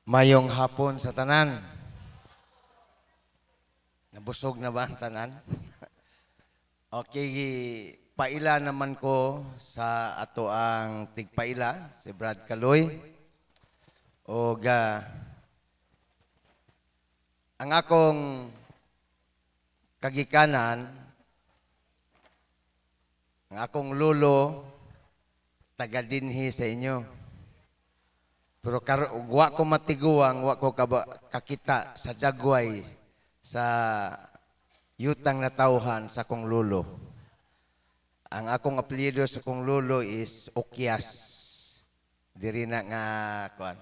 Mayong hapon sa tanan. Nabusog na ba ang tanan? Okay, paila naman ko sa ato ang tigpaila, si Brad Kaloy. O ang akong kagikanan, ang akong lolo, taga dinhi sa inyo. Pero wa ko matiguang, wa ko kakita sa dagway, sa yutang na tauhan sa kong lolo. Ang akong apelyido sa kong lolo is Okyas. Diri na nga, kuan.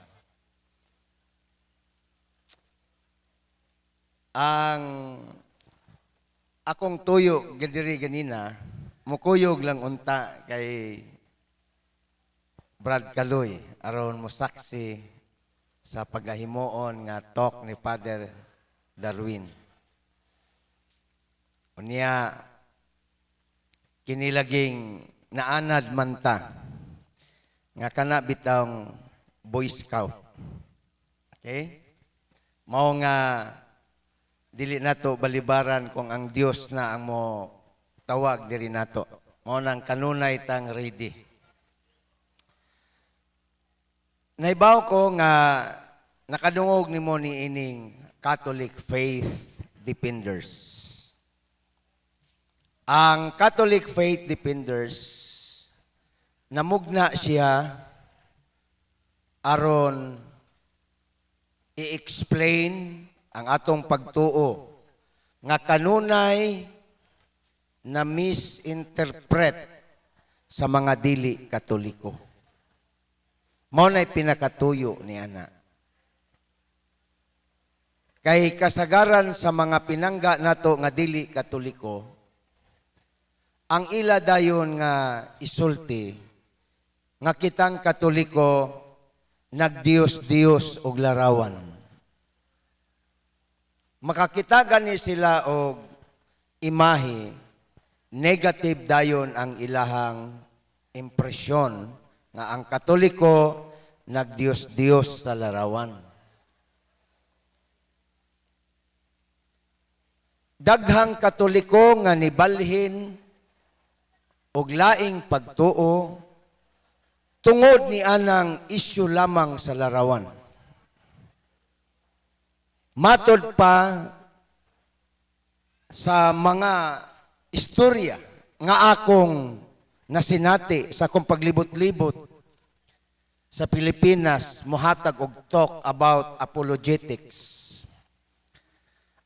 Ang akong tuyo, diri ganina, mukuyog lang unta kay Brad Kaloy, aron mo saksi sa pagahimoon nga talk ni Father Darwin. Unya, kinilaging naanad manta nga kana bitang Boy Scout. Okay? Mao nga dili nato balibaran kung ang Dios na ang mo tawag diri nato. Mao nang kanunay tang ready. Naibaw ko nga nakadungog ni mo ni ining Catholic Faith Defenders. Ang Catholic Faith Defenders, namugna siya aron i-explain ang atong pagtuo nga kanunay na misinterpret sa mga dili Katoliko. Mao na'y pinakatuyo ni ana. Kay kasagaran sa mga pinangga nato nga dili Katoliko, ang ila dayon nga isulti nga kitang Katoliko nagdios-dios og larawan. Makakita gani sila og imahe, negative dayon ang ilahang impresyon nga ang Katoliko nagdios-dios sa larawan. Daghang Katoliko nga nibalhin og laing pagtuo tungod ni anang isyu lamang sa larawan. Matod pa sa mga istorya nga akong nasinati sa akong paglibot-libot sa Pilipinas, muhatag og talk about apologetics.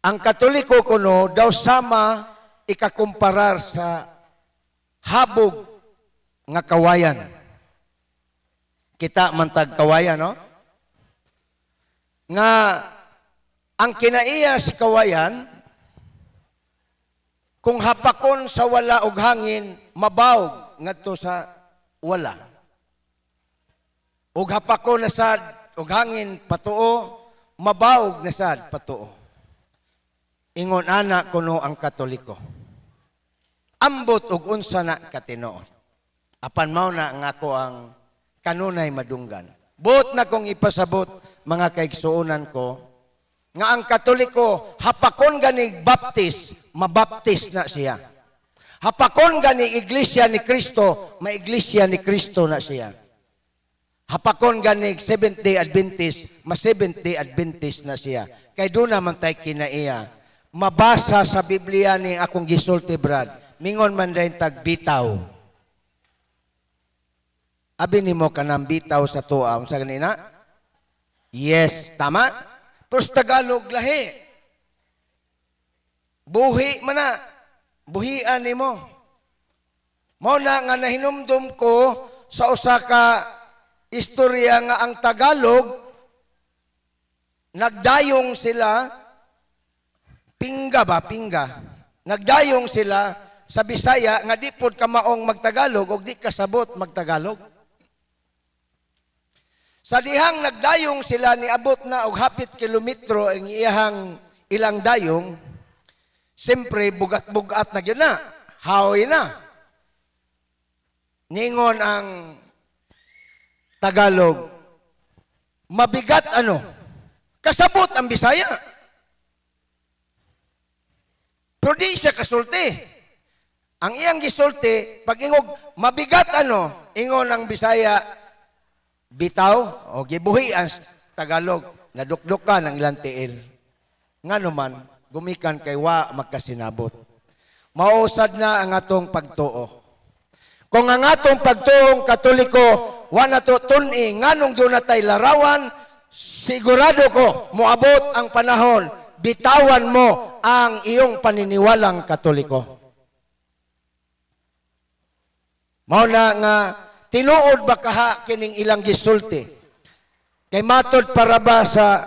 Ang Katoliko kuno daw sama ikakumparar sa habog nga kawayan. Kita mantag kawayan, no? Nga ang kinaiya sa kawayan, kung hapakon sa wala og hangin, mabawog ngadto sa wala. Ug hapakon na sad og hangin patuo, mabawog na sad patuo. Ingon ana kuno ang Katoliko. Ambot og unsa na katinuod. Apan mao na nga ako ang kanunay madunggan. Buot na kong ipasabot mga kaigsuonan ko nga ang Katoliko hapakon gani baptis, mabaptis na siya. Hapakon gani iglesia ni Kristo, maiglesia ni Kristo na siya. Hapakon gani Seventh-day Adventist, ma-Seventh-day Adventist na siya. Kay doon naman tayo kinaiya. Mabasa sa Biblia ni akong gisulti, Brad. Mingon man rin tagbitaw. Abi ni mo kanang bitaw sa tuwa. Sa ganina? Yes, tama? Pero sa Tagalog, lahi. Buhi man na. Buhian ni mo. Mo na nga nahinumdum ko sa usa ka istorya nga ang Tagalog, nagdayong sila, pingga. Nagdayong sila sa Bisaya nga di pod ka maong magtagalog o di kasabot magtagalog. Sa dihang nagdayong sila niabot na og hapit kilometro ang ilang dayong, siyempre bugat-bugat na gyud na, haoy na. Ningon ang Tagalog, mabigat ano? Kasabot ang Bisaya. Pero di siya kasulti. Ang iyang gisulti, pag ingog, mabigat ingon ang Bisaya, bitaw, o gibuhi ang Tagalog, nadukdukan ang ilang tiil. Nga naman, gumikan kay wa magkasinabot. Mausad na ang atong pagtuo. Kung ang atong pagtuong Katoliko, wa na to tun-i, nganong doon natay larawan, sigurado ko, moabot ang panahon, bitawan mo ang iyong paniniwalang Katoliko. Mao na nga, tinuod ba kaha kining ilang gisulti? Kay matod para ba sa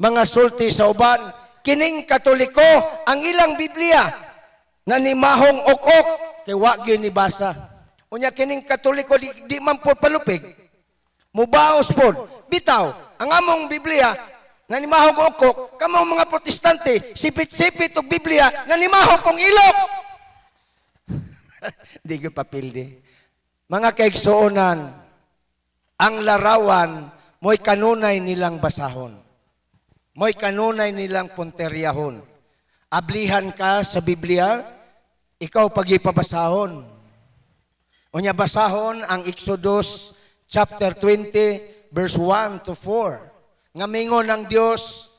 mga sulti sa uban, kining Katoliko, ang ilang Biblia, na nimahong ok-ok, kay wa gyud ni basa. Unya kining Katoliko di man pod palupig. Mubaos pod. Bitaw, ang among Biblia na nimahong ok-ok, kamo mga Protestante, sipit-sipit og Biblia na nimahong kong ilok. Di ko papildi. Mga kaigsuonan, ang larawan mo'y kanunay nilang basahon. Mo'y kanunay nilang punteryahon. Ablihan ka sa Biblia, ikaw pagipabasahon. Unya basahon ang Exodus chapter 20 verse 1 to 4. Nga mingon ng Dios,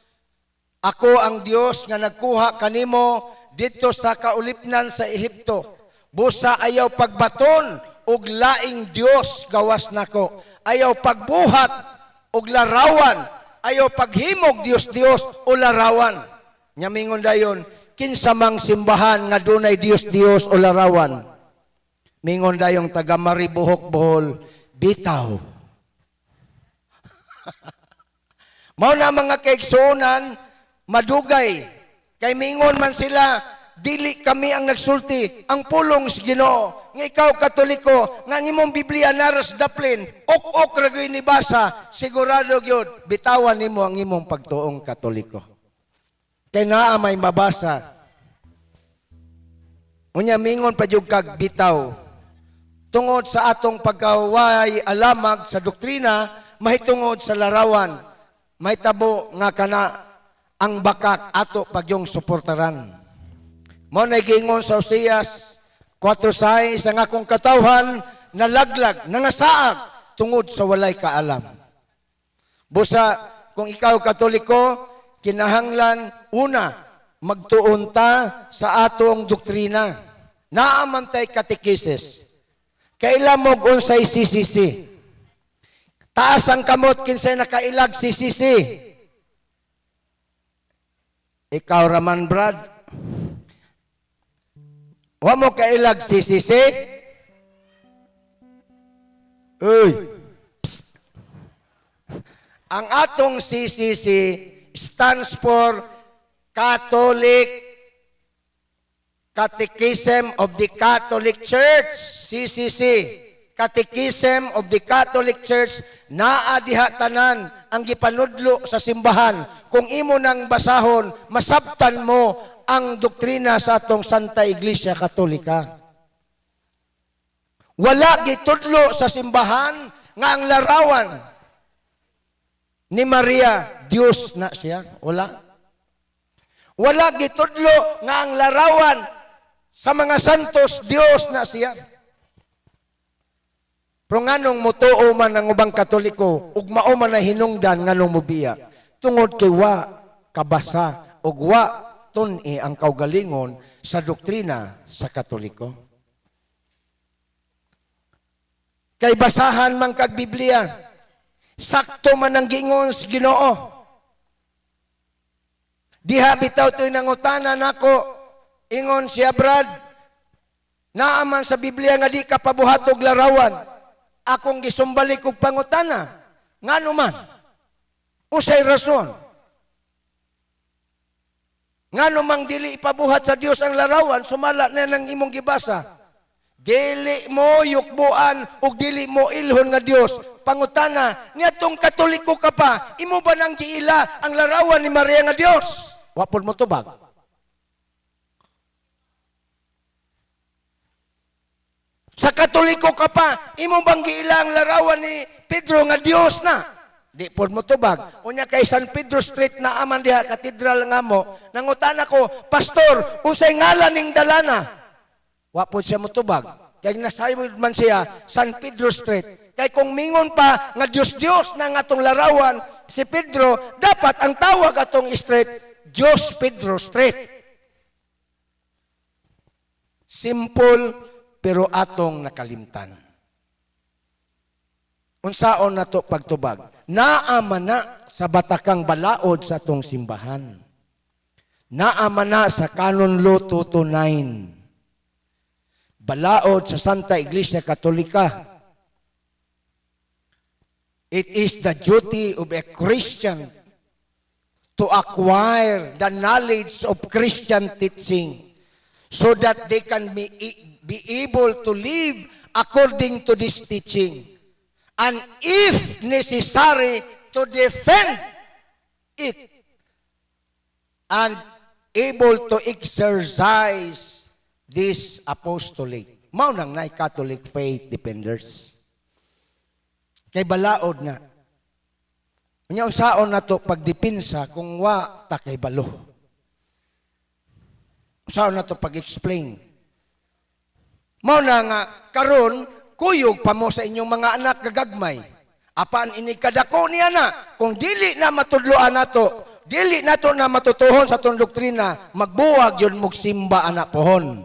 ako ang Dios nga nagkuha kanimo dito sa kaulipnan sa Ehipto. Busa ayaw pagbaton ug laing Dios gawas nako. Ayaw pagbuhat ug larawan. Ayaw paghimog Dios o larawan. Nya mingon dayon, kinsa mang simbahan nga dunay Dios o larawan. Mingon dayong taga Maribuhok Bohol, bitaw. Mao na mga kaigsuonan, madugay. Kay mingon man sila, dili kami ang nagsulti, ang pulong sa Ginoo. Nga ikaw Katoliko, nga ang imong Biblia naras daplin, ok-ok ragoy ni basa, sigurado gyud bitawan nimo ang imong pagtuong Katoliko. Kay naa may mabasa. Unya mingon pa jud kag bitaw. Tungod sa atong pagkaway alamag sa doktrina, mahitungod sa larawan, mahitabo nga kana ang bakak ato pagyong suportaran. Mao na gingon sa Oseas 4:6, ang akong katawhan nalaglag, nangasaag tungod sa walay kaalam. Busa kung ikaw Katoliko, kinahanglan una magtuon ta sa atong doktrina. Naamantay katekisis. Kailan mo unsay CCC? Taas ang kamot kinsay nakailag CCC. Ikaw Raman Brad, wa mo kailag CCC? Uy. Psst. Ang atong CCC stands for Catholic Catechism of the Catholic Church, CCC. Catechism of the Catholic Church, naa diha tanan ang gipanudlo sa simbahan. Kung imo nang basahon, masabtan mo ang doktrina sa atong Santa Iglesia Katolika. Wala gitudlo sa simbahan nga ang larawan ni Maria, Diyos na siya. Wala. Wala gitudlo nga ang larawan sa mga santos, Diyos na siya. Pero nganong mutuo man ang ubang Katoliko, ug mao man na hinungdan nganong mubiya, tungod kay wa kabasa ug wa tun-i ang kaugalingon sa doktrina sa Katoliko. Kay basahan man kag Biblia, sakto man ang gingon sa Ginoo. Diha bitaw to'y nangutana nako, ingon siya Brad, naaman sa Biblia nga di ka pabuhatog larawan. Akong gisumbalik og pangutana. Ngano man? Usay rason. Ngano mang dili ipabuhat sa Dios ang larawan, sumala na nang imong gibasa. Dili mo yukbuan ug dili mo ilhon nga Dios. Pangutana, niadtong Katoliko ka pa, imo ba nang giila ang larawan ni Maria nga Dios? Wa pod mo tubag. Sa Katoliko ka pa, imo bang giila ang larawan ni Pedro nga Dios na? Di pod mo tubag. Unya kay San Pedro Street na aman diha katedral nga mo, nangutan ako, pastor, unsay ngalan ning dalana? Wa pod siya mo tubag. Kay nasayod man siya San Pedro Street. Kay kung mingon pa nga Dios na nga atong larawan si Pedro, dapat ang tawag atong street Dios Pedro Street. Simple pero atong nakalimtan. Unsaon nato pagtubag? Naama na sa batakang balaod sa atong simbahan. Naama na sa Canon Law 229. Balaod sa Santa Iglesia Katolika. It is the duty of a Christian to acquire the knowledge of Christian teaching so that they can be able to live according to this teaching. And if necessary, to defend it and able to exercise this apostolate. Mao nang nay Catholic faith defenders. Kay balaod na. Unya unsaon nato pagdepensa kung wa ta kay balo. Unsaon nato pag-explain. Mao na nga karon kuyog pa mo sa inyong mga anak kagagmay. Apan ini kadako niya na kung dili na matudloan nato, dili nato na matutuhon sa atong doktrina, magbuwag yun magsimba anak pohon.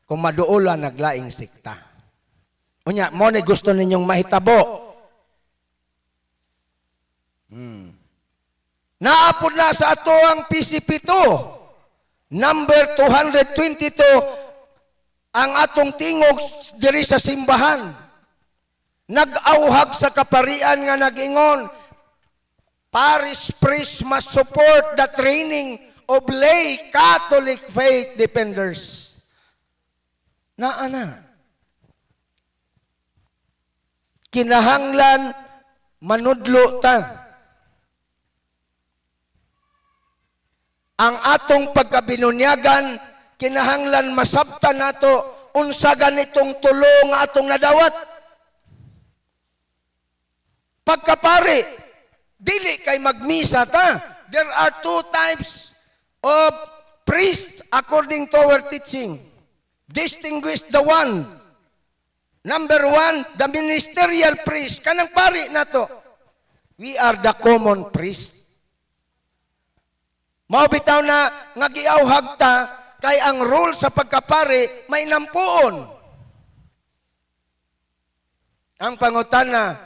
Kung maduola naglaing sikta. Unya mo ni gusto ninyong mahitabo. Naapod na sa ato ang PCP2. Number 222 ang atong tingog diri sa simbahan. Nag-auhag sa kaparian nga nag-ingon, parish priest must support the training of lay Catholic faith defenders. Naana. Kinahanglan manudlo ta. Ang atong pagkabinunyagan, kinahanglan masabtan nato unsa ganitong tulo nga atong nadawat. Pagkapari, dili kay magmisa ta. There are two types of priests according to our teaching. Distinguish the one. Number one, the ministerial priest. Kanang pari nato. We are the common priest. Mao bitaw na nga giawhag ta kay ang rule sa pagkapari may nampuon. Ang pangutana,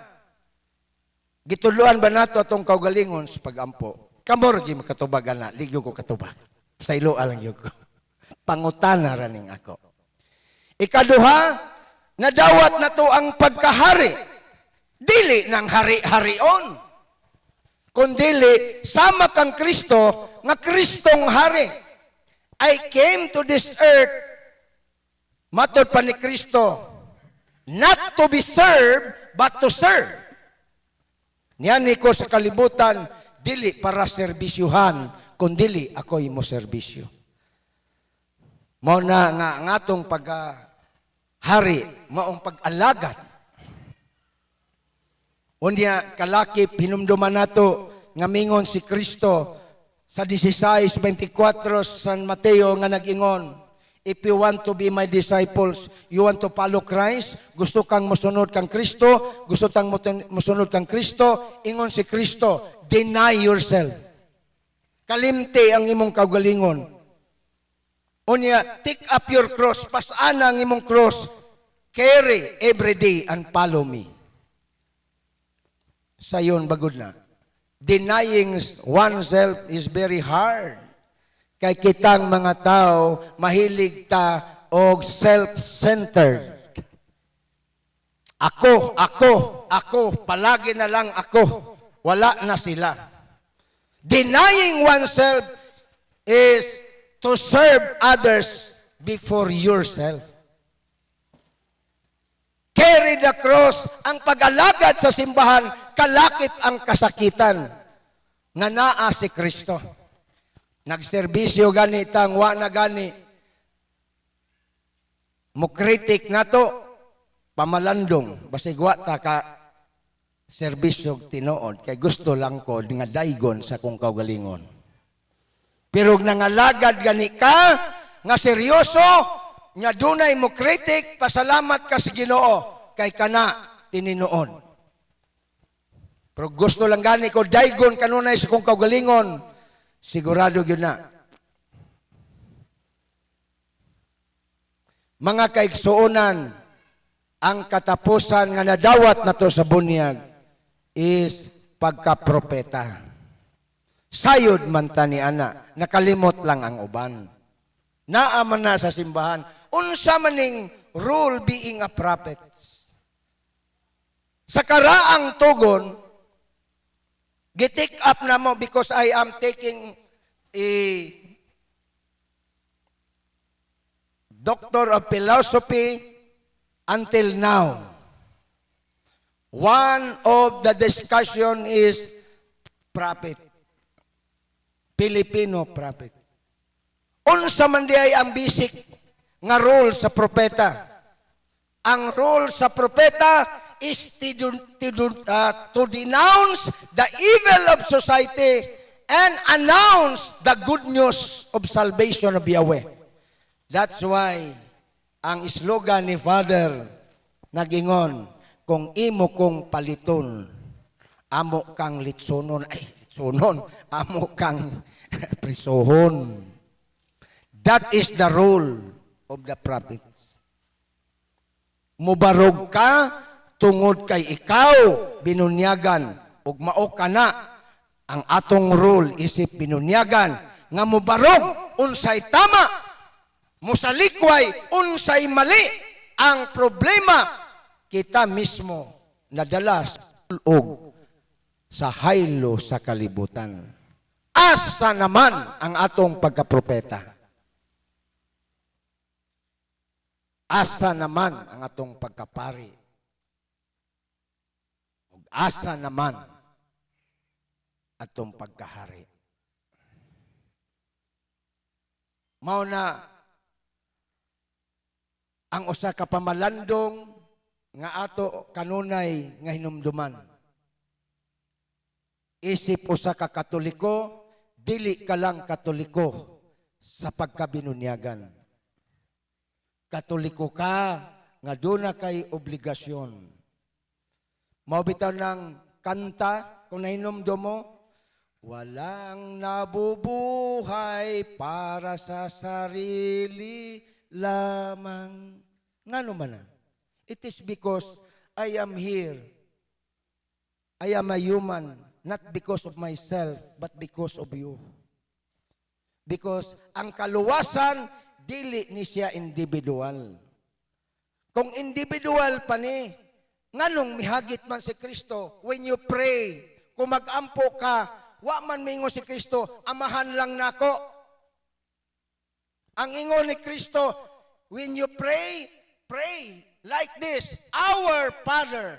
gituluan ba nato atong kaugalingon sa pagampo? Kamor gi makatubagan na, ligo ko katubag. Sa ilo alang yun ko. Pangutana raning ako. Ikaduha, nadawat na to ang pagkahari. Dili ng hari-harion. Kundili, sama kang Kristo, nga Kristong hari. I came to this earth, matod pa ni Kristo, not to be served, but to serve. Niyan ko sa kalibutan, dili para serbisyuhan, kundili ako'y mo serbisyo. Mao na nga ang atong paghari, maong pag-alagad. Unya kalakip hinumduman nato nga mingon si Kristo sa 16:24 San Mateo nga nag-ingon, if you want to be my disciples, you want to follow Christ, gusto kang musunod kang Kristo, gusto kang musunod kang Kristo, ingon si Kristo, deny yourself. Kalimti ang imong kaugalingon. Unya, take up your cross, pasana ang imong cross, carry every day and follow me. Sayon bagod na. Denying oneself is very hard. Kay kitang mga tao, mahilig ta og self-centered. Ako, palagi na lang ako. Wala na sila. Denying oneself is to serve others before yourself. Carry the cross, ang pag-alagad sa simbahan, kalakip ang kasakitan nga naa si Kristo. Nagserbisyo gani tang wa na gani. Mukritik nato pamalandong basig wa ta ka serbisyo tinuod kay gusto lang ko nga daygon sa kong kaugalingon. Pero nangalagad gani ka nga seryoso nga dunay mo kritik, pasalamat ka sa Ginoo kay kana tininuon. Pero gusto lang gani ko daygon kanunay sa kong kaugalingon, sigurado gyud na. Mga kaigsuonan, ang katapusan nga nadawat nato sa bunyag is pagkapropeta. Sayod man tani ana, nakalimot lang ang uban. Naaman na sa simbahan, unsa maning role being a prophet. Sa karaang tugon, gitik up na mo because I am taking a Doctor of Philosophy until now. One of the discussion is prophet. Filipino prophet. Unsa man di ay ang basic nga role sa propeta. Ang role sa propeta is to denounce the evil of society and announce the good news of salvation of Yahweh. That's why ang slogan ni Father nagingon, kung imo kong paliton, amo kang litsonon, amo kang prisohon. That is the role of the prophets. Mubarog ka, tungod kay ikaw, binunyagan, ug mao ka na, ang atong role isip binunyagan, nga mubarog, unsay tama, musalikway, unsay mali. Ang problema, kita mismo nadala sa haylo sa kalibutan. Asa naman ang atong pagkapropeta? Asa naman ang atong pagkapari? Asa naman atong pagkahari? Mao na ang usa ka pamalandong nga ato kanunay nga hinumduman. Isip usa ka Katoliko, dili ka lang Katoliko sa pagkabinunyagan. Katoliko ka nga doon na kay obligasyon. Maubitaw ng kanta kung nahinumdum mo, walang nabubuhay para sa sarili lamang. Ngano man na? It is because I am here. I am a human, not because of myself, but because of you. Because ang kaluwasan, dili ni siya individual. Kung individual pa ni, nganong mihagit man si Kristo, when you pray, kung mag-ampo ka, wa man mingo si Kristo, amahan lang nako. Ang ingon ni Kristo, when you pray, pray like this, Our Father,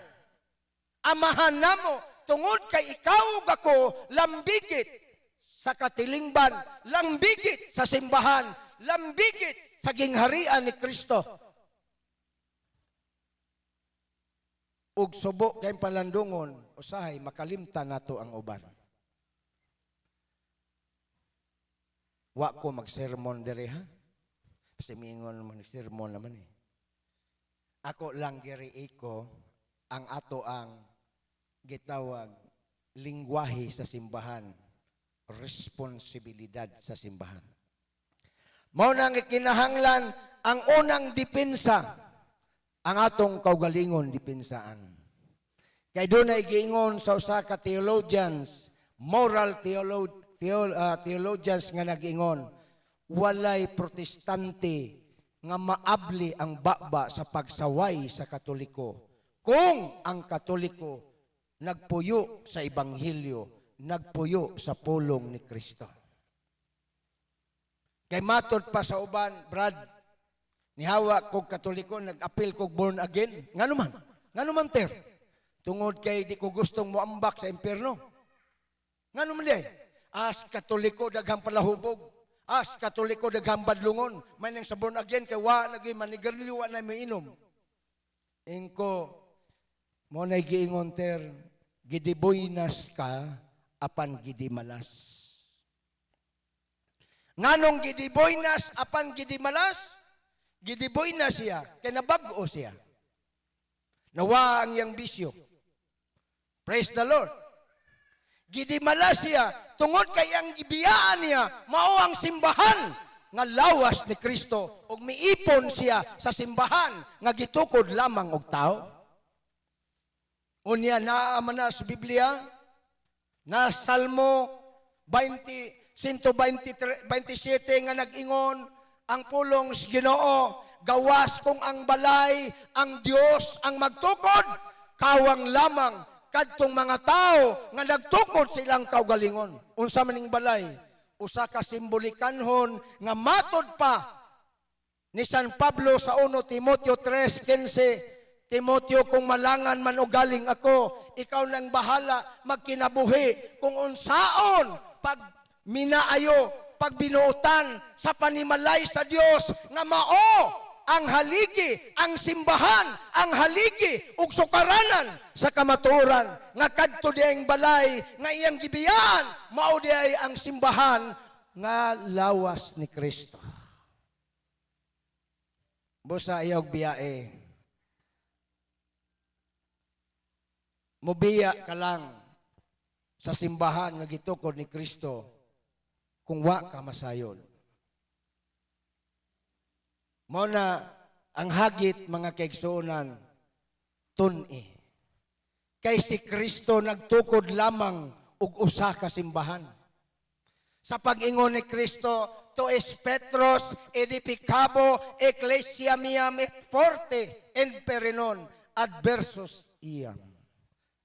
amahan namo, tungod kay ikaw ako, lambigit sa katilingban, lambigit sa simbahan, lambigit sa gingharian ni Kristo. Ug subo kay palandungon, usahay makalimtan nato ang uban. Wa ko mag-sermon dere ha. Kasi mingon man sermon naman eh. Ako lang giri ko ang ato ang gitawag lingwahe sa simbahan, responsibilidad sa simbahan. Mao nang kinahanglan ang unang depensa, ang atong kaugalingon dipensaan. Kay doon ay giingon sa usa ka theologians, moral theologians nga nag-ingon, walay protestante nga maabli ang baba sa pagsaway sa Katoliko. Kung ang Katoliko nagpuyo sa Ebanghelyo, nagpuyo sa pulong ni Kristo. Kay matod pa sa uban, Brad, nihawa kog Katoliko, nag-appeal kog born again. Ngano man ter? Tungod kay di ko gustong moambak sa impyerno. Ngano man di? As Katoliko daghang palahubog. As Katoliko daghang badlungon. May nang sa born again kay wa lagi manigarilyo wa na mainom. Ingko mo na giingon ter, gidiboynas ka apan gidimalas. Nganong gidiboynas apan gidimalas? Gidiboynas siya, kay nabag-o siya. Nawa ang iyang bisyo. Praise the Lord. Gidimalas siya, tungod kay ang gibiyaan niya, mao ang simbahan nga lawas ni Kristo, ug miipon siya sa simbahan nga gitukod lamang og tao. Unya naaman na sa Biblia, na Salmo 127 nga nag-ingon, ang pulong sa Ginoo, gawas kung ang balay, ang Dios ang magtukod, kawang lamang kadtong mga tao nga nagtukod silang kaugalingon. Unsa maning balay? Usa ka simbolikanhon nga matod pa ni San Pablo sa 1 Timoteo 3:15, Timoteo, kung malangan man o galing ako, ikaw nang bahala magkinabuhi kung unsaon pag minaayo, pag binuotan sa panimalay sa Dios nga mao ang haligi, ang simbahan, ang haligi ug sukaranan sa kamatuoran nga kadto diay balay nga iyang gibiyaan, mao diay ang simbahan nga lawas ni Kristo. Busa ayaw biyae. Mubiya ka lang sa simbahan nga gitukod ni Kristo kung wa ka masayon. Mao na ang hagit, mga kaigsuonan, tun-i. Kay si Kristo nagtukod lamang og usa ka simbahan. Sa pag-ingon ni Kristo, to es Petros edificabo ecclesia miam et forte en perenon adversus iam.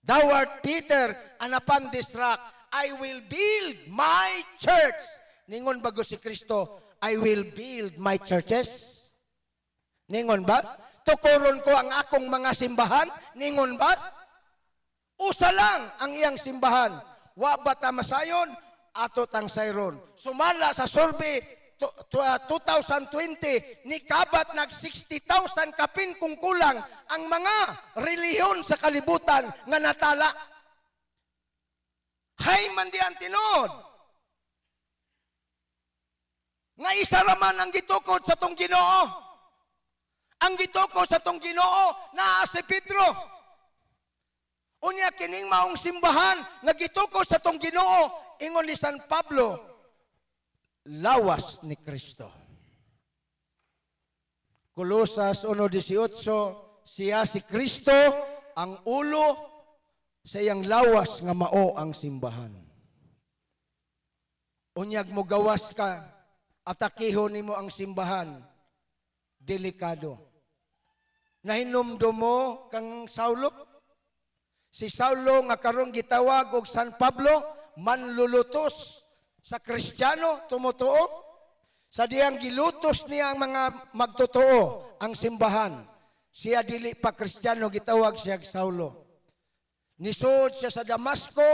Thou art Peter, and upon this rock I will build my church. Ningon bago si Kristo, I will build my churches. Ningon ba? Tukuron ko ang akong mga simbahan? Ningon ba? Usa lang ang iyang simbahan. Wa ba ta masayon? Ato tang sayron. Sumala sa survey 2020, ni kabat nag 60,000 kapin kung kulang ang mga relihiyon sa kalibutan nga natala. Hay man di ang tinod. Nga isa raman ang gitukod sa tong Ginoo. Ang gitukod sa tong Ginoo naa si Pedro. Unya kining maong simbahan nga gitukod sa tong Ginoo, ingon ni San Pablo, lawas ni Kristo. Kolosas 1:18, siya si Kristo ang ulo sa iyang lawas nga mao ang simbahan. Unyag mo gawas ka, atakihon nimo ang simbahan, delikado. Nahinumdum mo kang Saulo? Si Saulo nga karon gitawag og San Pablo, manlulutos sa Kristiyano, tumutuo. Sa diyang gilutos niya ang mga magtotoo, ang simbahan. Siya dili pa Kristiyano, gitawag siya Saulo. Nisod siya sa Damasco,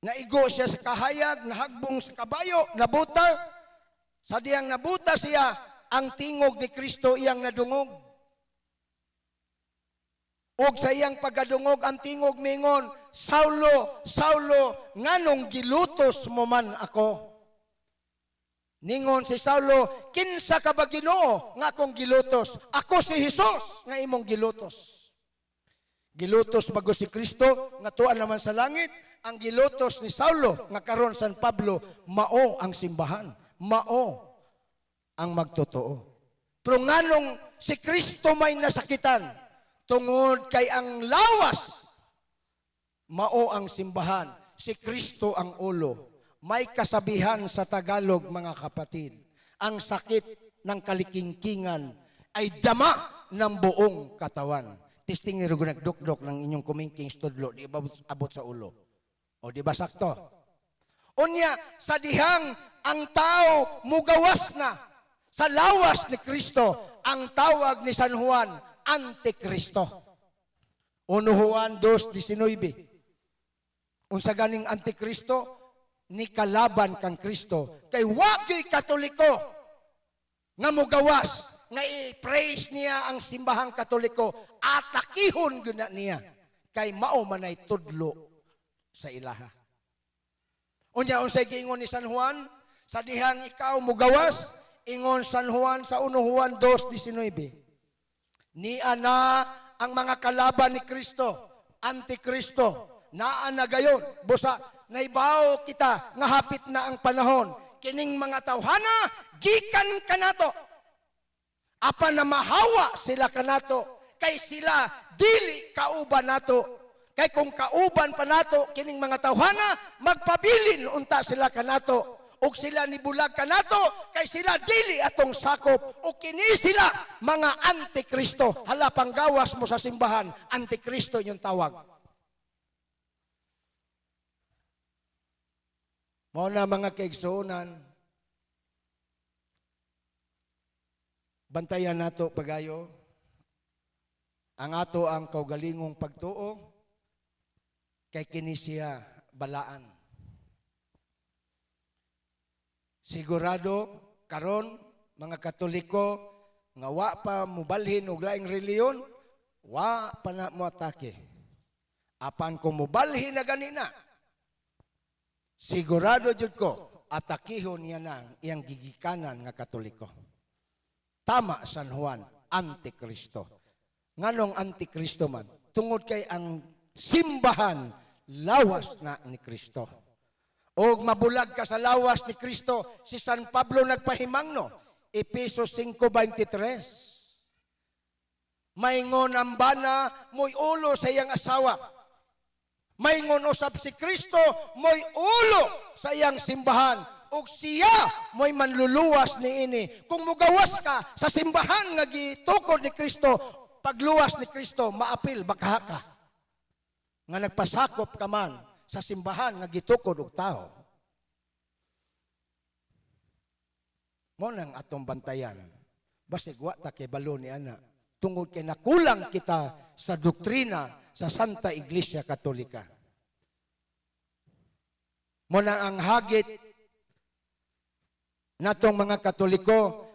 naigo siya sa kahayag, nahagbong sa kabayo, nabuta. Sa diyang nabuta siya, ang tingog ni Kristo iyang nadungog. Ug sa iyang pagkadungog ang tingog mingon, Saulo, Saulo, nganong gilutos mo man ako? Ningon si Saulo, kinsa ka ba Ginoo nga akong gilutos? Ako si Hesus nga imong gilutos. Gilutos bago si Kristo, nga tuan naman sa langit. Ang gilutos ni Saulo, nga karon San Pablo, mao ang simbahan. Mao ang magtotoo. Pero nganong si Kristo may nasakitan? Tungod kay ang lawas, mao ang simbahan. Si Kristo ang ulo. May kasabihan sa Tagalog, mga kapatid, ang sakit ng kalikingkingan ay dama ng buong katawan. Testing nyo nagdukdok ng inyong kumingking studlo, di ba abot sa ulo? O di ba sakto? Unya, sa dihang ang tao mugawas na sa lawas ni Kristo, ang tawag ni San Juan, Antikristo. 1 Juan 2:19. Unsa ganing Antikristo? Ni kalaban kang Kristo. Kay wagi Katoliko nga mugawas, nga i-praise niya ang simbahang Katoliko, atakihon guna niya. kay mao manay tudlo sa ilaha. Unya unsay giingon ni San Juan sa dihang ikaw mugawas, ingon San Juan sa 1 Juan 2:19. Niya na ang mga kalaban ni Kristo, Antikristo, naa na gayon. Busa naibaw kita nga hapit na ang panahon. Kining mga tawhana gikan kanato. Apan na mahawa sila kanato kay sila dili kauban nato. Kay kung kauban pa nato kining mga tawhana, magpabilin unta sila kanato. Ug sila nibulag kanato kay sila dili atong sakop. O kini sila mga antikristo. Hala panggawas mo sa simbahan, antikristo yung tawag. Mao na mga kaigsuonan, bantayan nato pagayo ang ato ang kaugalingong pagtuo kay kini siya balaan. Sigurado karon mga Katoliko nga wa pa mubalhin og laing reliyon, wa pa na mo atake. Apan kung mubalhin na ganina, sigurado jud ko atakihon niya nang iyang gigikanan nga Katoliko. Tama San Juan, antikristo. Nganong antikristo man? Tungod kay ang simbahan lawas na ni Kristo. O mabulag ka sa lawas ni Kristo, si San Pablo nagpahimangno, Efesos 5:23. Maingon ang bana, mo'y ulo sa iyang asawa. Maingon usab si Kristo, mo'y ulo sa iyang simbahan. Ug siya mo'y manluluwas niini. Kung mugawas ka sa simbahan nga gitukod ni Kristo, pagluwas ni Kristo, maapil, bakaha ka. Nga nagpasakop ka man sa simbahan nga gitukod og tao. Mo nang atong bantayan. Basig wa ta kay balo ni ana. Tungod kay nakulang kita sa doktrina sa Santa Iglesia Katolika. Mo nang ang hagit natong mga Katoliko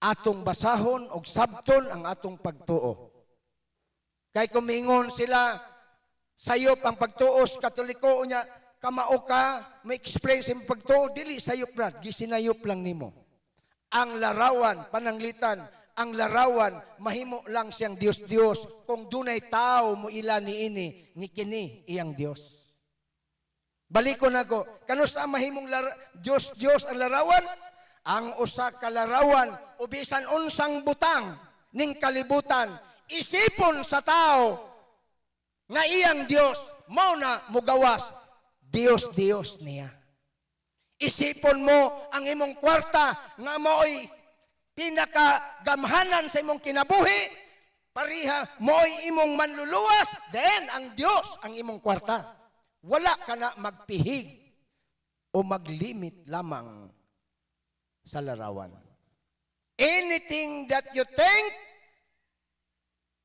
atong basahon og sabton ang atong pagtuo. Kay kumingon sila sayop ang pagtuo sa Katoliko unya kamao ka may explain sa pagtuo dili sayop brad gisinayop lang nimo. Ang larawan pananglitan, ang larawan mahimo lang siyang Dios kung dunay tao mo ila niini ni kini iyang Dios. Balikon ako, kanusa mahimong Diyos ang larawan? Ang usa ka larawan, ubisan unsang butang ning kalibutan, isipon sa tao nga iyang Diyos, mao na mugawas, Diyos niya. Isipon mo ang imong kwarta nga mo'y pinakagamhanan sa imong kinabuhi, pariha mo'y imong manluluwas, then ang Diyos ang imong kwarta. Wala ka na magpihig o maglimit lamang sa larawan. Anything that you think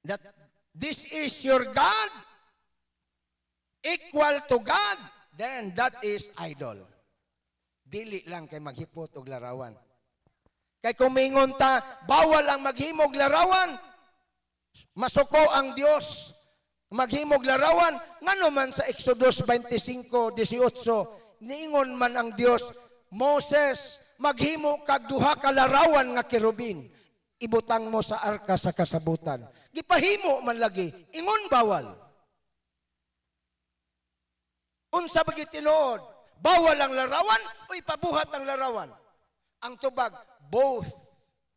that this is your God, equal to God, then that is idol. Dili lang kay maghipot og larawan. Kay kumingon ta, bawal ang maghimog larawan, masuko ang Diyos maghimog larawan. Ngano man sa Exodus 25:18, niingon man ang Dios, Moses, maghimo kag duha ka larawan nga kerubin, ibutang mo sa arka sa kasabutan. Gipahimo man lagi, ingon bawal. Unsa ba gitinuod? Bawal ang larawan o ipabuhat ang larawan? Ang tubag, both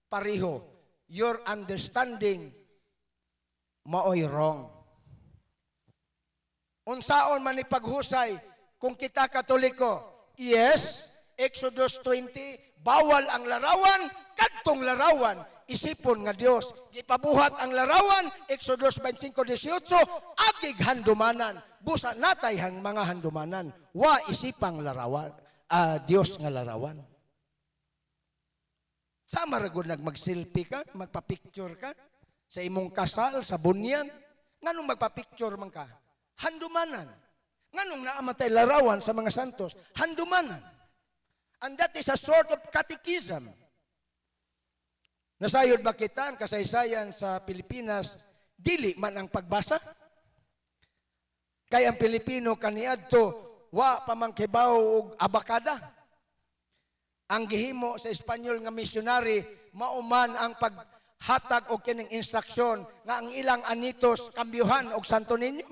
pareho. Your understanding maoy wrong. Unsaon man ipaghusay kung kita Katoliko? Yes, Exodus 20, bawal ang larawan, kadtong larawan, isipon nga Dios. Gipabuhat ang larawan, Exodus 25:18, agig handumanan. Busa natay hang mga handumanan, wa isipang larawan, Dios nga larawan. Sama ra gud magselfie ka, magpa-picture ka sa imong kasal sa bunyan. Nganong magpa-picture man ka? Handumanan. Nganong naamatay larawan sa mga santos? Handumanan. And that is a sort of catechism. Nasayod ba kita ang kasaysayan sa Pilipinas dili man ang pagbasa. Kaya ang Pilipino kaniadto wa pamangkibaw og abakada. Ang gihimo sa Espanyol nga missionary mauman ang paghatag og kining instruksyon nga ang ilang anitos kambyuhan og Santo Niño.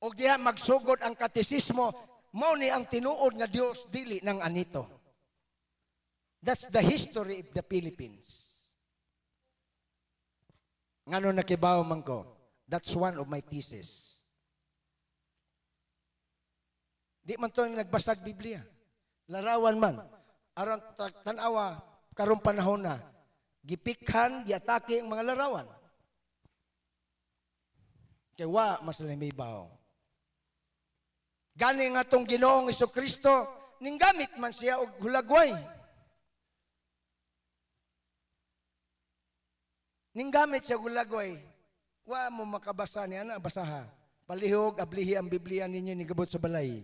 Og diha magsugod ang katesismo, mao ni ang tinuod nga Dios dili ng anito. That's the history of the Philippines. Ngano nakibaw man ko? That's one of my thesis. Di man to nagbasag Biblia. Larawan man. Aron tanawa karong panahon na gipikhan, giatake ang mga larawan. Kaya wa mas limibaw. Gani nga tong Ginoong Jesucristo, ninggamit man siya og hulagway. Ninggamit siya hulagway. Wa mo makabasa niya na, basaha. Palihog, ablihi ang Biblia ninyo ni gabot sa balay.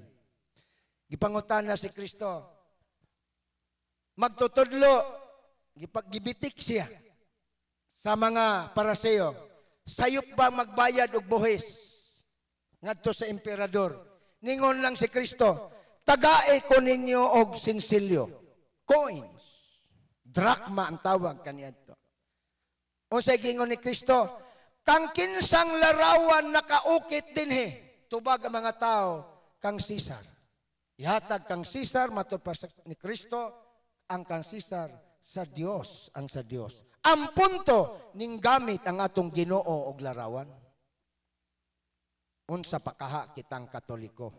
Gipangutana si Kristo. Magtutudlo, gibitik siya sa mga Pariseo. Sayop ba magbayad og buhis ngadto sa emperador? Ningon lang si Kristo, tagae ko ninyo og sinsilyo, coins, drachma ang tawag kaniadto. O sa gingon ni Kristo, kang kinsang larawan nakaukit dinhi, tubag ang mga tao, kang Caesar. Ihatag kang Caesar, matod pa ni Kristo, ang kang Caesar sa Dios, ang sa Dios. Ang punto, ning gamit ang atong Ginoo og larawan. Unsa pakaha kitang Katoliko.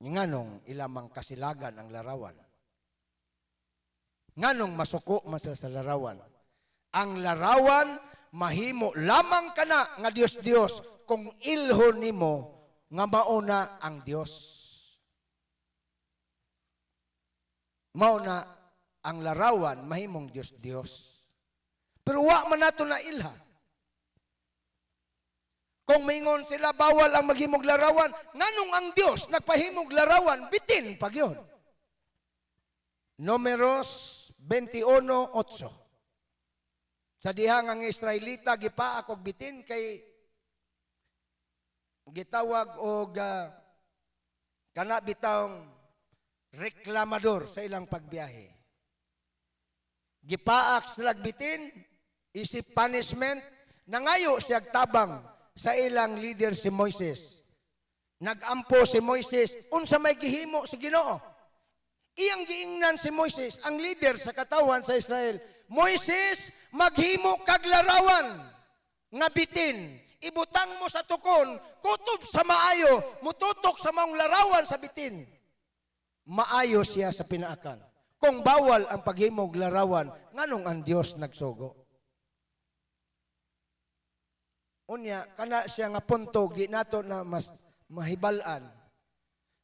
Nganong ilamang kasilagan ang larawan. Nganong masuko man sa larawan. Ang larawan mahimo lamang kana nga Dios kung ilhon nimo nga mauna ang Dios. Mauna ang larawan mahimong Dios. Pero wa man nato na ilha. Kung mingon sila bawal ang maghimog larawan, nganong ang Dios nagpahimog larawan, bitin pag yun. Números 21:8. Sa dihang ang Israelita gipaak og bitin kay gitawag og kana bitawng reklamador sa ilang pagbiyahe. Gipaak sila bitin, isip punishment, nangayo siya tabang sa ilang leader si Moises. Nagampo si Moises, unsa may gihimo si Ginoo. Iyang giingnan si Moises, ang leader sa katawan sa Israel. Moises, maghimo kag larawan nga bitin. Ibutang mo sa tukon, kutob sa maayo, mututok sa maong larawan sa bitin. Maayo siya sa pinaakan. Kung bawal ang paghimog larawan, nganong ang Dios nagsugo? Unya, kana siya nga puntog, di nato na mas mahibalan.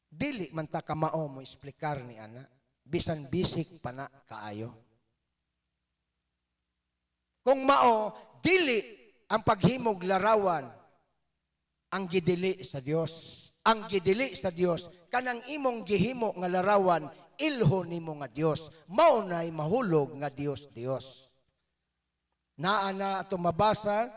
Dili man ta kamao mo explicar ni ana. Bisan bisik pa na kaayo. Kung mao, dili ang paghimog larawan ang gidili sa Dios. Ang gidili sa Dios, kanang imong gihimo nga larawan, ilhon nimo nga Dios. Mao nay mahulog nga Dios. Naa na ato mabasa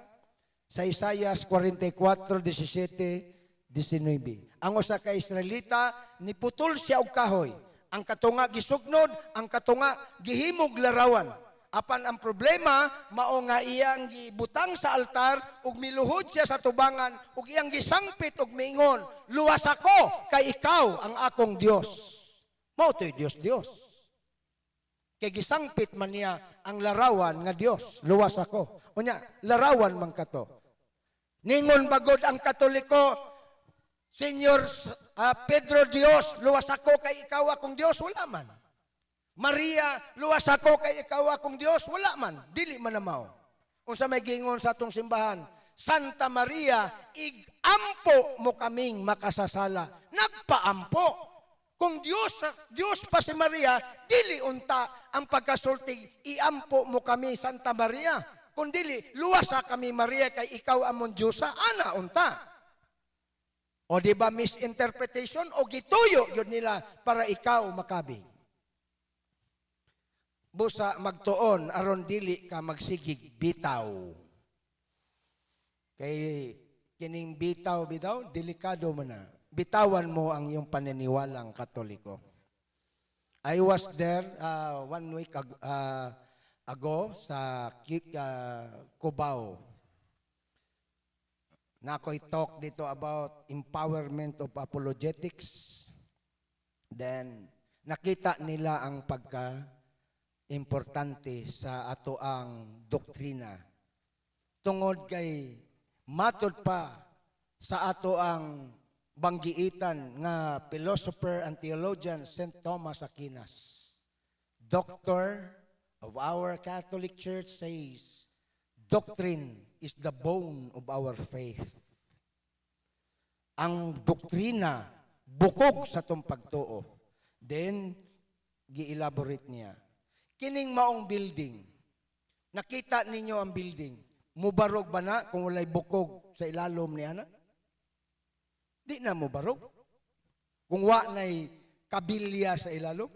sa Isaias 44:17-19. Ang usa ka Israelita niputol siya og kahoy. Ang katunga gisugnod, ang katunga gihimog larawan. Apan ang problema mao nga iyang gibutang sa altar ug miluhod siya sa tubangan ug iyang gisangpit ug miingon, luwas ako kay ikaw ang akong Dios. Mao toy Dios. Kay gisangpit man niya ang larawan nga Dios, luwas ako. Unya, larawan man kato. Ningon bagod ang Katoliko, Senyor Pedro Dios, luwas ako kay ikaw akong Dios, wala man. Maria, luwas ako kay ikaw akong Dios, wala man. Dili man namaw. Unsa may gingon sa atong simbahan, Santa Maria, igampo mo kaming makasasala. Nagpaampo. Kung Dios pa si Maria, dili unta ang pagkasultig, iampo mo kami Santa Maria. Kung dili, luwasa kami Maria kay ikaw amon Diyosa, ana unta. O di ba misinterpretation o gituyo yun nila para ikaw makabing. Busa magtuon aron dili ka magsigig bitaw. Kay kining bitaw, delikado mo na. Bitawan mo ang iyong paniniwalang Katoliko. I was there 1 week ago sa Cubao. Na ako'y talk dito about empowerment of apologetics. Then, nakita nila ang pagka-importante sa ato ang doktrina. Tungod kay matod pa sa ato ang banggiitan nga philosopher and theologian St. Thomas Aquinas. Doctor of our Catholic Church says, doctrine is the bone of our faith. Ang doktrina, bukog sa tong pagtuo. Then, gi-elaborate niya. Kining maong building, nakita ninyo ang building, mubarog ba na kung walay bukog sa ilalom niya na? Di na mubarog. Kung wa na'y kabilya sa ilalom.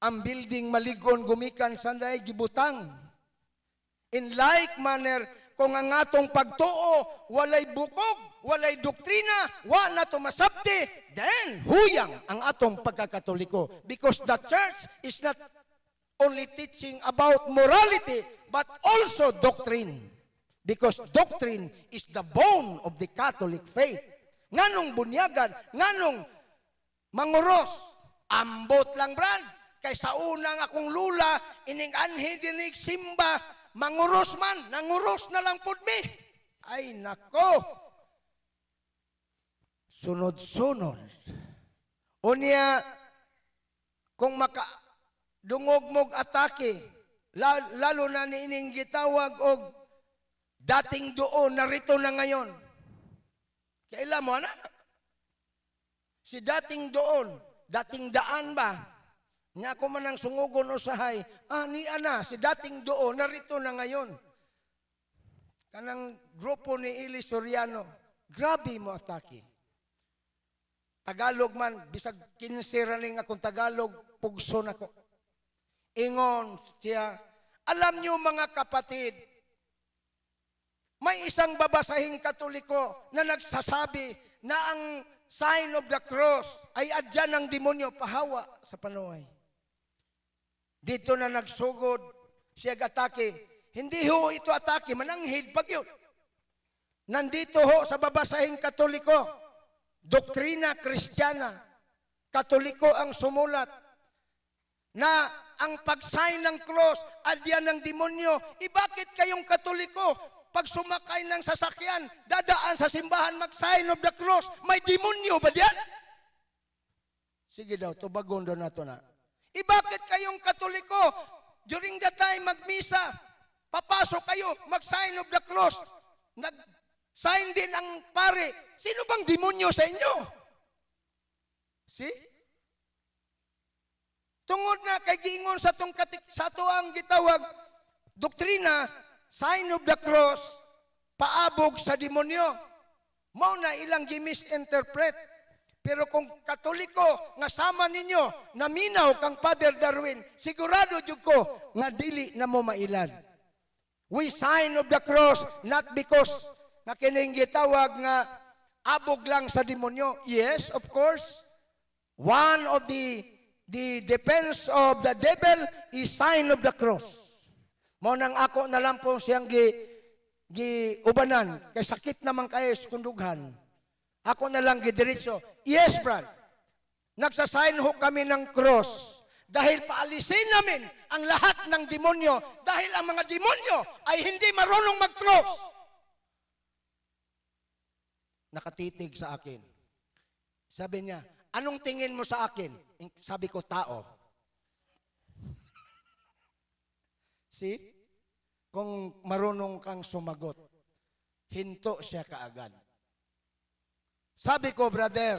Ang building maligon gumikan sanday gibutang. In like manner, kung ang atong pagtuo, walay bukog, walay doktrina, wa na tumasabti, then huyang ang atong pagkakatoliko. Because the church is not only teaching about morality, but also doctrine. Because doctrine is the bone of the Catholic faith. Nganong bunyagan, nganong manguros, ambot lang brad. Kay sa unang akong lula, ining anhi dinig simba, manguros man, nanguros na lang pud mi. Ay nako. Sunod-sunod. Unya, kung dungog mog atake, lalo na ni ining gitawag og dating doon, narito na ngayon. Kailan mo na? Si dating doon, dating daan ba? Nga ako man ang sungugon usahay, ni ana, si dating doon, narito na ngayon. Kanang grupo ni Eli Soriano, grabe mo atake. Tagalog man, bisag kinsiraning akong Tagalog, pugso na ko. Ingon siya, alam niyo mga kapatid, may isang babasahing Katoliko na nagsasabi na ang sign of the cross ay adyan ng demonyo, pahawa sa panuhay. Dito na nagsugod siya atake. Hindi ho ito atake, mananghid pag yun. Nandito ho sa babasahing Katoliko, doktrina Kristiyana, Katoliko ang sumulat na ang pag-sign ng cross adyan ng demonyo. Bakit kayong Katoliko? Pag sumakay ng sasakyan, dadaan sa simbahan, mag-sign of the cross, may demonyo ba diyan? Sige daw, tubagon daw nato na. Bakit kayong Katoliko, during the time magmisa, papasok kayo, mag-sign of the cross, nag-sign din ang pare. Sino bang demonyo sa inyo? See? Tungod na kay giingon sa tuang gitawag, doktrina, sign of the cross, paabog sa demonyo. Mao na ilang gi-misinterpret. Pero kung Katoliko nga sama ninyo, naminaw kang Father Darwin, sigurado jud ko nga dili na mo mailad. We sign of the cross not because nga kining gitawag nga abog lang sa demonyo. Yes, of course. One of the defense of the devil is sign of the cross. Mao nang ako na lang po siyang ubanan, kay sakit naman kayo sa kundughan. Ako na lang gidiretso. Yes, brad. Nagsasign ho kami ng cross dahil paalisin namin ang lahat ng demonyo dahil ang mga demonyo ay hindi marunong mag-cross. Nakatitig sa akin. Sabi niya, anong tingin mo sa akin? Sabi ko, tao. See? Kung marunong kang sumagot, hinto siya kaagad. Sabi ko, brother,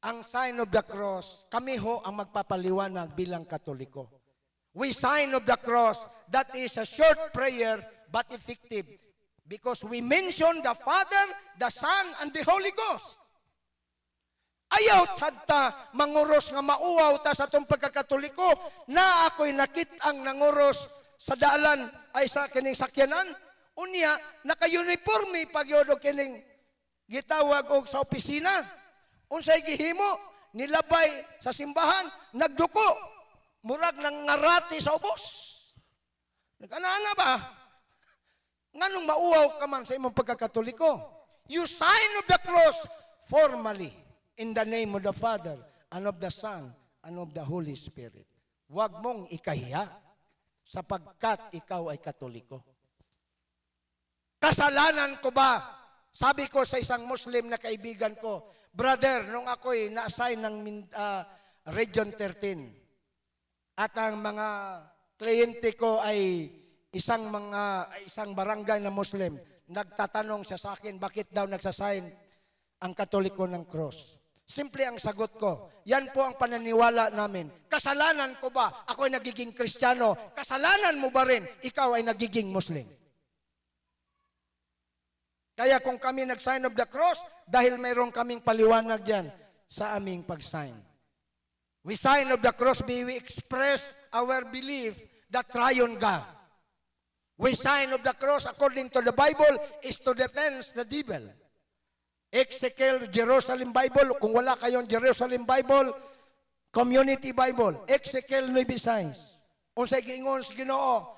ang sign of the cross, kami ho ang magpapaliwanag bilang Katoliko. We sign of the cross, that is a short prayer but effective because we mention the Father, the Son, and the Holy Ghost. Ayaw ta manguros nga mauaw ta sa itong pagkakatoliko na ako'y nakitang nanguros sa dalan ay sa kining sakyanan Unya, naka-uniforme pagyod og kining gitawag og sa opisina. Unsay gihimo, nilabay sa simbahan, nagduko. Murag nang ngarati sa ubos. Nag-ana ba? Nganong mauaw ka man sa imong pagkakatoliko? You sign of the cross formally in the name of the Father and of the Son and of the Holy Spirit. Huwag mong ikahiya sapagkat ikaw ay katoliko. Kasalanan ko ba? Sabi ko sa isang Muslim na kaibigan ko, brother, nung ako'y na-assign ng Region 13 at ang mga kliyente ko ay isang barangay na Muslim, nagtatanong siya sa akin, bakit daw nagsasign ang Katoliko ng cross? Simple ang sagot ko, yan po ang pananiwala namin. Kasalanan ko ba? Ako ay nagiging Kristiyano. Kasalanan mo ba rin? Ikaw ay nagiging Muslim. Kaya kung kami nag-sign of the cross, dahil mayroon kaming paliwanag dyan sa aming pag-sign. We sign of the cross, we express our belief that triune God. We sign of the cross, according to the Bible, is to defend the devil. Ezekiel, Jerusalem Bible, kung wala kayong Jerusalem Bible, Community Bible, Ezekiel 9:6. Unsay giingon sa Ginoo,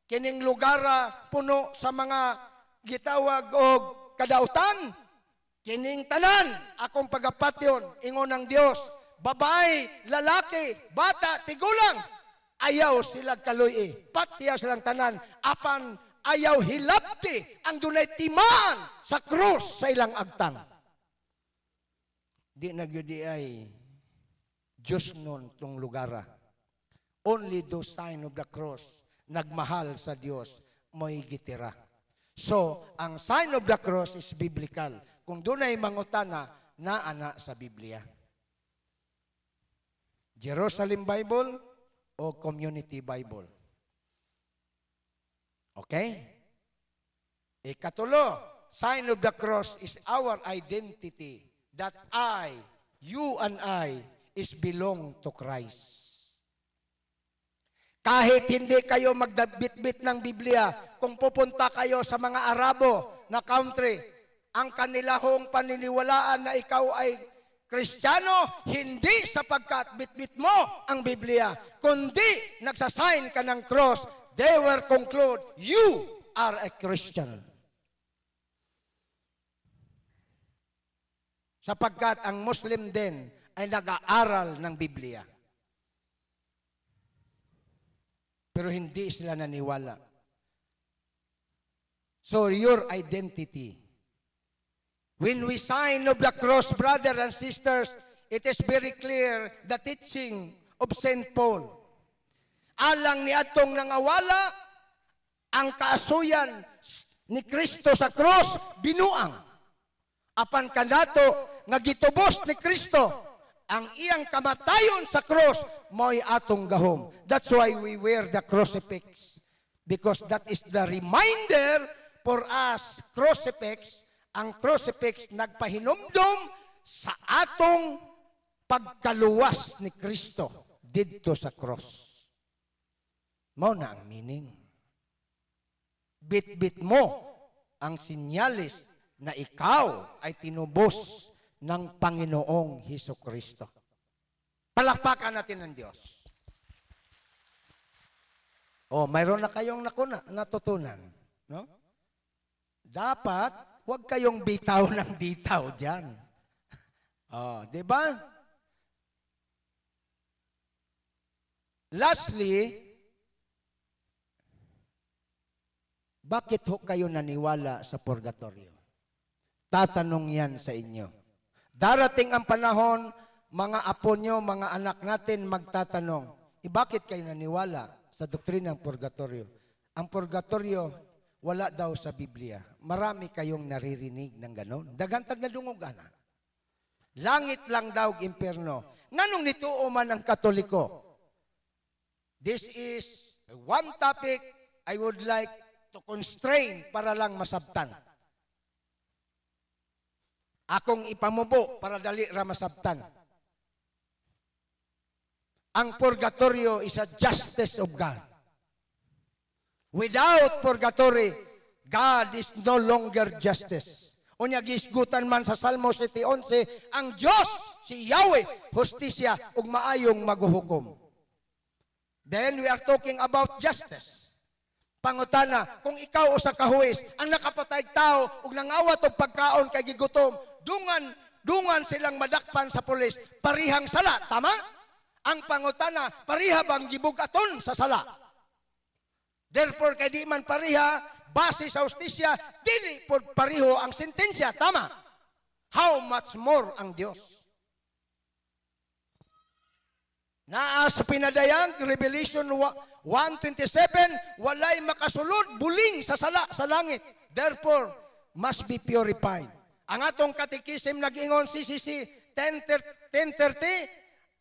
kining lugara puno sa mga gitawag og kadautan, kining tanan akong pagapatyon, ingon ng Dios, babae, lalaki, bata, tigulang, ayaw sila kaluy, patiya silang tanan, apan ayaw hilabti ang dunay timan sa krus sa ilang agtang. Di nagyudi ay Diyos nun tong lugara. Only those sign of the cross, nagmahal sa Diyos, mo'y gitira. So, ang sign of the cross is biblical. Kung dunay mangutana, naana sa Biblia. Jerusalem Bible o Community Bible. Okay? Ikatulo, sign of the cross is our identity that you and I, is belong to Christ. Kahit hindi kayo magdabit-bit ng Biblia, kung pupunta kayo sa mga Arabo na country, ang kanilahong paniniwalaan na ikaw ay Kristiyano, hindi sapagkat bit-bit mo ang Biblia, kundi nagsasign ka ng cross, they will conclude, you are a Christian. Sapagkat ang Muslim din ay nag-aaral ng Biblia. Pero hindi sila naniwala. So your identity. When we sign of the cross, brothers and sisters, it is very clear the teaching of St. Paul. Alang ni atong nangawala, ang kaasuyan ni Kristo sa cross, binuang. Apan kanato, nga gitubos ni Kristo, ang iyang kamatayon sa cross, mo'y atong gahom. That's why we wear the crucifix. Because that is the reminder for us, crucifix, ang crucifix nagpahinumdom sa atong pagkaluwas ni Kristo didto sa cross. Mao na ang meaning. Bit-bit mo ang sinyalis na ikaw ay tinubos ng Panginoong Hesukristo. Palakpakan natin ng Diyos. Mayroon na kayong natutunan. No? Dapat, huwag kayong bitaw ng bitaw dyan. Di ba? Lastly, bakit ho kayo naniwala sa purgatorio? Tatanong yan sa inyo. Darating ang panahon, mga apo nyo, mga anak natin magtatanong, bakit kayo naniwala sa doktrina ng purgatorio? Ang purgatorio, wala daw sa Biblia. Marami kayong naririnig ng ganon. Dagantag na dungog, ana. Langit lang daw, impyerno. Nganong nituo man ang Katoliko? This is one topic I would like to constrain para lang masabtan. Akong ipamubo para dali ra masabtan. Ang purgatorio is a justice of God. Without purgatory, God is no longer justice. Unya gisgutan man sa Salmo 7:11, ang Dios si Yahweh hustisya ug maayong maghuhukom. Then we are talking about justice. Pangutana, kung ikaw o sa kahuwis ang nakapatay tao ug nangawat og pagkaon kay gigutom, dungan silang madakpan sa pulis, parihang sala, tama? Ang pangutana, pariha bang gibugaton sa sala? Therefore, kay di man pariha, base sa hustisya, dili pod pariho ang sentensya, tama? How much more ang Dios? Naa sa pinadayang Revelation 1:27, walay makasulod buling sa sala sa langit. Therefore, must be purified. Ang atong katikisim nag-ingon CCC 10:30,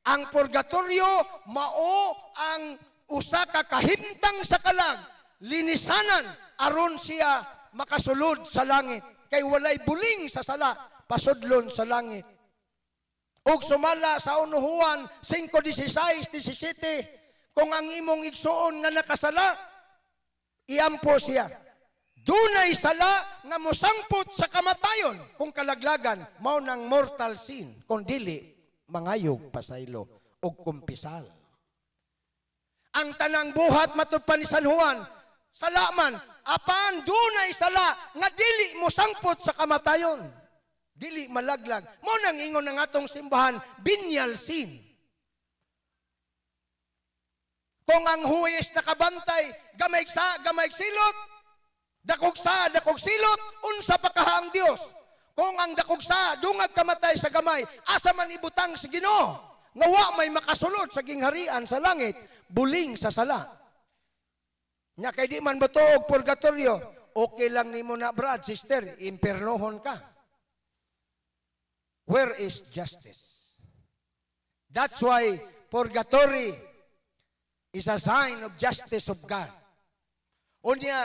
ang purgatorio mao ang usa ka kahimtang sa kalag, linisanan aron siya makasulod sa langit. Kay walay buling sa sala, pasudlon sa langit. Ug sumala sa Unuhuan 5:16-17, kung ang imong igsuon nga nakasala, iampo siya. Dunay sala nga mosangpot sa kamatayon kung kalaglagan, mao nang mortal sin, kung dili mangayog pasaylo ug kumpisal. Ang tanang buhat matud pa ni San Juan, salaman, apan dunay sala nga dili mosangpot sa kamatayon. Dili malaglag. Mo nang ingon ng atong simbahan, binyal sin. Kung ang huwes nakabantay, gamay silot, dakog silot, unsa pa kaha ang Dios. Kung ang dakog dungag kamatay sa gamay, asa man ibutang sa Ginoo, nga wa may makasulod sa gingharian sa langit, buling sa sala. Nya kay di man butuog purgatorio, okay lang nimo na brad, sister, impernohon ka. Where is justice? That's why purgatory is a sign of justice of God. Unya,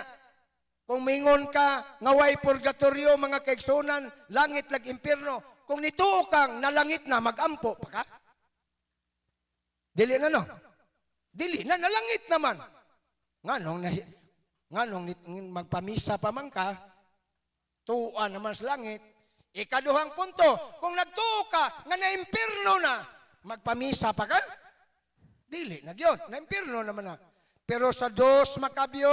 kung mingon ka, ngaway purgatorio, mga kaigsunan, langit lag impierno, kung nituo kang nalangit na, magampo pa ka? Dili na no? Dili na, nalangit naman. Nganong magpamisa pa man ka, tuwa naman sa langit. Ikaduhang punto, kung nagtuo ka, nga na-impierno na, magpamisa pa ka? Dili, nagyod, na-impierno naman na. Pero sa 2 Macabeo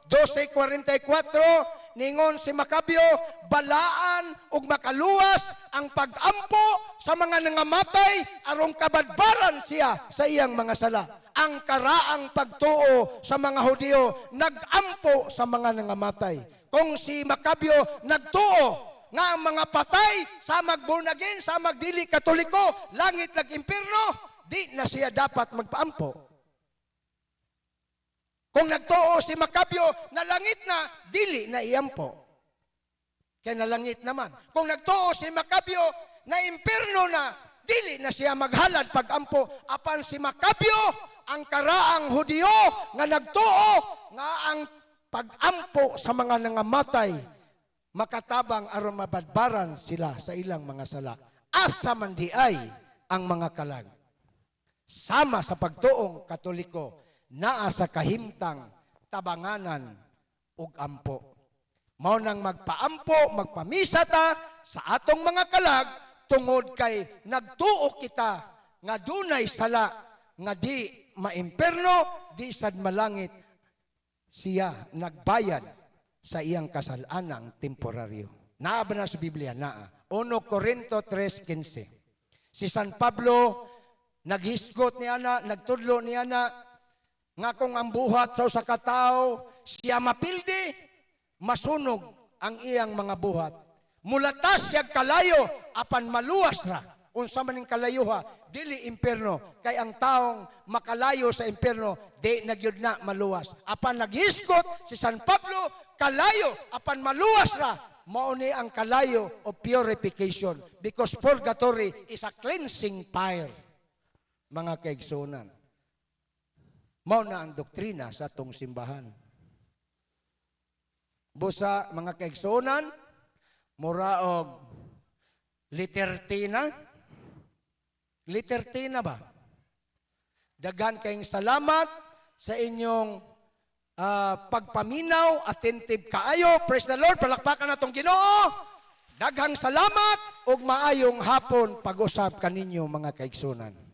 12:44, ningon si Macabeo, balaan ug makaluwas ang pag-ampo sa mga nangamatay aron kabadbaran siya sa iyang mga sala. Ang karaang pagtuo sa mga Hudyo nag-ampo sa mga nangamatay. Kung si Macabeo nagtuo nga ang mga patay sa mag-born again, sa magdili katoliko, langit lag impierno, di na siya dapat magpaampo. Kung nagtuo si Macabeo na langit na, dili na iampo. Kaya nalangit naman. Kung nagtuo si Macabeo na impierno na, dili na siya maghalad pag-ampo. Apan si Macabeo, ang karaang Hudyo nga nagtuo nga ang pag-ampo sa mga nangamatay, makatabang aron mabadbaran sila sa ilang mga sala. Asa man di ay ang mga kalag. Sama sa pagtuong Katoliko, naa sa kahimtang tabanganan ug ampo. Mao nang magpaampo, magpamisa ta sa atong mga kalag tungod kay nagtuo kita nga dunay sala nga di maimperno, di sad malangit, siya nagbayad sa iyang kasalanang temporaryo. Naa ba na sa Biblia? Naa. 1 Corinto 3:15. Si San Pablo, naghisgot niya na, nagtudlo niya na, nga kung ang buhat sa usa ka tawo, siya mapildi, masunog ang iyang mga buhat. Mulatas siya kalayo, apan maluwas ra. Unsa man ning kalayuha, dili impierno. Kay ang taong makalayo sa impierno, di nagyud na maluwas. Apan naghisgot si San Pablo, kalayo, apan maluwas ra. Mao ni ang kalayo of purification. Because purgatory is a cleansing fire. Mga kaigsunan. Mao na ang doktrina sa atong simbahan. Busa, mga kaigsunan, muraog litertina. Litertina ba? Daghan kayong salamat sa inyong pagpaminaw, attentive kaayo. Praise the Lord, palakpakan na itong Ginoo. Daghang salamat ug maayong hapon pag-usab kaninyo mga kaigsunan.